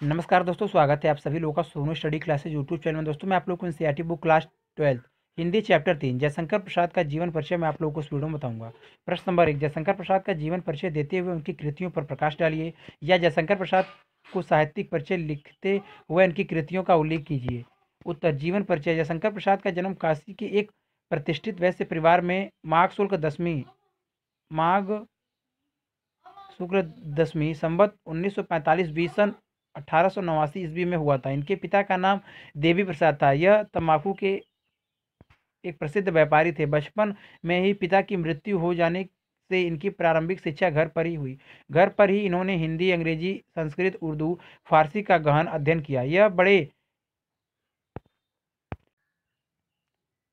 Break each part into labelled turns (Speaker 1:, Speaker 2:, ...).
Speaker 1: नमस्कार दोस्तों, स्वागत है आप सभी लोगों का Sonu study classes YouTube channel में। दोस्तों मैं आप लोगों को NCERT book class 12 Hindi chapter 3 Jaishankar Prasad का जीवन परिचय मैं आप लोगों को इस वीडियो में बताऊंगा। प्रश्न नंबर 1, जयशंकर प्रसाद का जीवन परिचय देते हुए उनकी कृतियों पर प्रकाश डालिए, या जयशंकर प्रसाद को साहित्यिक परिचय लिखते हुए उनकी कृतियों का उल्लेख कीजिए। उत्तर, जीवन परिचय। जयशंकर प्रसाद का जन्म काशी के एक प्रतिष्ठित वैश्य परिवार में माघ शुक्ल दसवीं संवत 1945 बीस सन 1889 ईस्वी में हुआ था। इनके पिता का नाम देवी प्रसाद था। यह तंबाकू के एक प्रसिद्ध व्यापारी थे। बचपन में ही पिता की मृत्यु हो जाने से इनकी प्रारंभिक शिक्षा घर पर ही हुई। घर पर ही इन्होंने हिंदी, अंग्रेजी, संस्कृत, उर्दू, फारसी का गहन अध्ययन किया। यह बड़े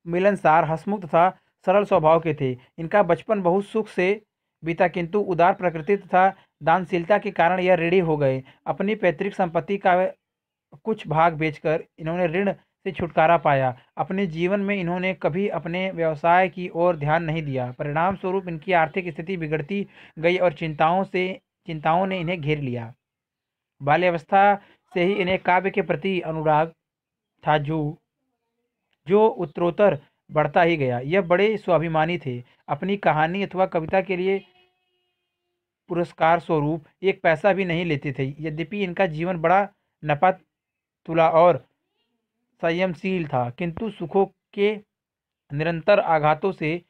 Speaker 1: मिलनसार, हंसमुख तथा सरल स्वभाव के थे। इनका बचपन बहुत सुख से बीता, किंतु उदार प्रकृति तथा दानशीलता के कारण यह ऋणी हो गए। अपनी पैतृक संपत्ति का कुछ भाग बेचकर इन्होंने ऋण से छुटकारा पाया। अपने जीवन में इन्होंने कभी अपने व्यवसाय की ओर ध्यान नहीं दिया। परिणाम स्वरूप इनकी आर्थिक स्थिति बिगड़ती गई और चिंताओं ने इन्हें घेर लिया। बाल्यावस्था से ही इन्हें काव्य के प्रति अनुराग था, जो उत्तरोत्तर बढ़ता ही गया। यह बड़े स्वाभिमानी थे। अपनी कहानी अथवा कविता के लिए पुरस्कार स्वरूप एक पैसा भी नहीं लेते थे। यद्यपि इनका जीवन बड़ा नपा तुला और संयमशील था, किंतु सुखों के निरंतर आघातों से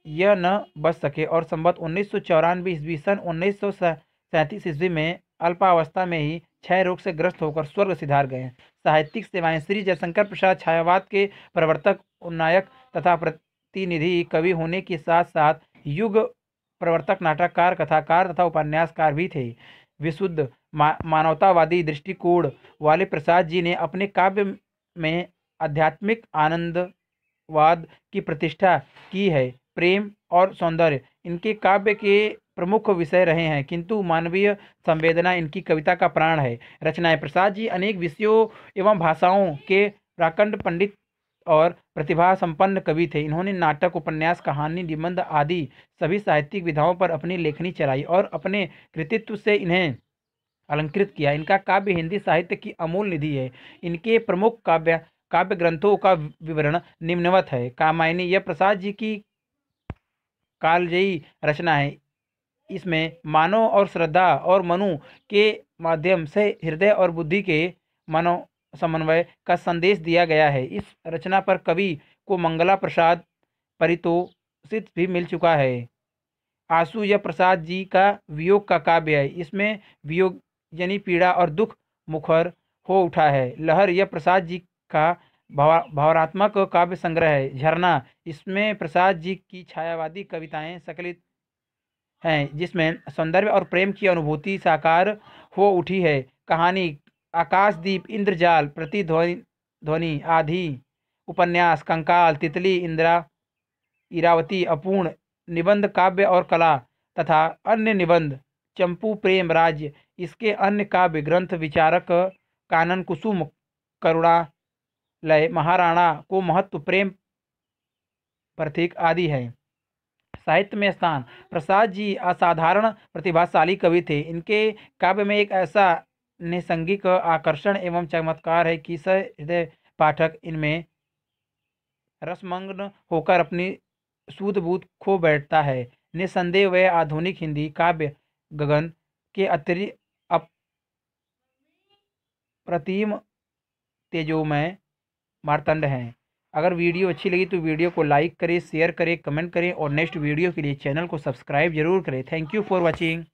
Speaker 1: यह न बच सके और संवत 1994 ईस्वी सन 1937 ईस्वी में अल्पावस्था में ही क्षय रोग से ग्रस्त होकर स्वर्ग सिधार गए। साहित्यिक सेवाएं। श्री जयशंकर प्रसाद छायावाद के प्रवर्तक, उन्नायक तथा प्रतिनिधि कवि होने के साथ साथ युग प्रवर्तक, नाटककार, कथाकार तथा उपन्यासकार भी थे। विशुद्ध मानवतावादी दृष्टिकोण वाले प्रसाद जी ने अपने काव्य में आध्यात्मिक आनंदवाद की प्रतिष्ठा की है। प्रेम और सौंदर्य इनके काव्य के प्रमुख विषय रहे हैं, किंतु मानवीय संवेदना इनकी कविता का प्राण है। रचनाएं। प्रसाद जी अनेक विषयों एवं भाषाओं के प्राकंड पंडित और प्रतिभा संपन्न कवि थे। इन्होंने नाटक, उपन्यास, कहानी, निबंध आदि सभी साहित्यिक विधाओं पर अपनी लेखनी चलाई और अपने कृतित्व से इन्हें अलंकृत किया। इनका काव्य हिंदी साहित्य की अमूल निधि है। इनके प्रमुख काव्य ग्रंथों का विवरण निम्नवत है। कामायनी, यह प्रसाद जी की कालजयी रचना है। इसमें मानव और श्रद्धा और मनु के माध्यम से हृदय और बुद्धि के मनो समन्वय का संदेश दिया गया है। इस रचना पर कवि को मंगला प्रसाद पारितोषिक भी मिल चुका है। आंसू, यह प्रसाद जी का वियोग का काव्य है। इसमें वियोग जनी पीड़ा और दुख मुखर हो उठा है। लहर, यह प्रसाद जी का भावनात्मक काव्य संग्रह है। झरना, इसमें प्रसाद जी की छायावादी कविताएं संकलित हैं, जिसमें सौंदर्य और प्रेम की अनुभूति साकार हो उठी है। कहानी, आकाशदीप, इंद्रजाल, प्रतिध्वनि, आधी, उपन्यास, कंकाल, तितली, इंदिरा, इरावती, अपूर्ण, निबंध, काव्य और कला तथा अन्य निबंध, चंपू, प्रेम राज्य। इसके अन्य काव्य ग्रंथ विचारक, कानन, कुसुम, करुणालय, महाराणा को महत्व, प्रेम प्रतीक आदि है। साहित्य में स्थान। प्रसाद जी असाधारण प्रतिभाशाली कवि थे। इनके काव्य में एक ऐसा निसंगिक आकर्षण एवं चमत्कार है कि सहृदय पाठक इनमें रसमग्न होकर अपनी सूध बूझ खो बैठता है। निसंदेह वे आधुनिक हिंदी काव्य गगन के अतिरिक्त अप्रतिम तेजोमय मार्तंड हैं। अगर वीडियो अच्छी लगी तो वीडियो को लाइक करें, शेयर करें, कमेंट करें और नेक्स्ट वीडियो के लिए चैनल को सब्सक्राइब जरूर करें। Thank you for watching.